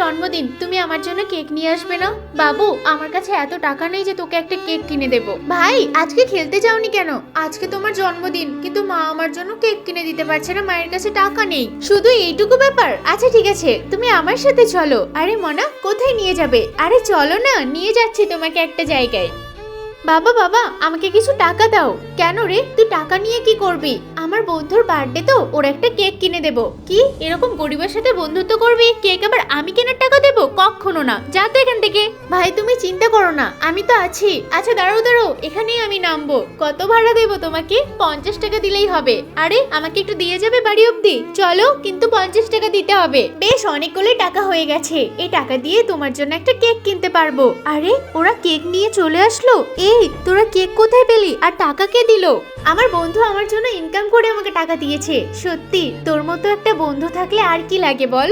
জন্মদিন, তুমি আমার জন্য কেক নিয়ে আসবে না? বাবু, আমার কাছে এত টাকা নেই যে তোকে একটা কেক কিনে দেব। ভাই, আজকে খেলতে যাওনি কেন? আজকে তোমার জন্মদিন, কিন্তু মা আমার জন্য কেক কিনে দিতে পারছে না, মায়ের কাছে টাকা নেই। শুধু এইটুকু ব্যাপার? আচ্ছা ঠিক আছে, তুমি আমার সাথে চলো। আরে মনা, কোথায় নিয়ে যাবে? আরে চলো না, নিয়ে যাচ্ছি তোমাকে একটা জায়গায়। বাবা বাবা, আমাকে কিছু টাকা দাও। কেন রে, তুই টাকা নিয়ে কি করবি? আমার বন্ধুর বার্থডে তো, ওর একটা কেক কিনে দেব। কি, এরকম গরিবের সাথে বন্ধুত্ব করবি? কেক আবার আমি কেনার টাকা দেব? কখনো না, যা তো এখান থেকে। ভাই তুমি চিন্তা করো না, আমি তো আছি। আচ্ছা দাঁড়াও দাঁড়াও, এখানেই আমি নামবো। কত ভাড়া দেবো তোমাকে? 50 টাকা দিলেই হবে। আরে আমাকে একটু দিয়ে যাবে বাড়ি অব্দি? চলো, কিন্তু 50 টাকা দিতে হবে। বেশ, অনেকগুলো টাকা হয়ে গেছে। এই টাকা দিয়ে তোমার জন্য একটা কেক কিনতে পারবো। আরে ওরা কেক নিয়ে চলে আসলো। এই তোরা কেক কোথায় পেলি, আর টাকা কে দিল? আমার বন্ধু আমার জন্য ইনকাম করে আমাকে টাকা দিয়েছে। সত্যি, তোর মতো একটা বন্ধু থাকলে আর কি লাগে বল।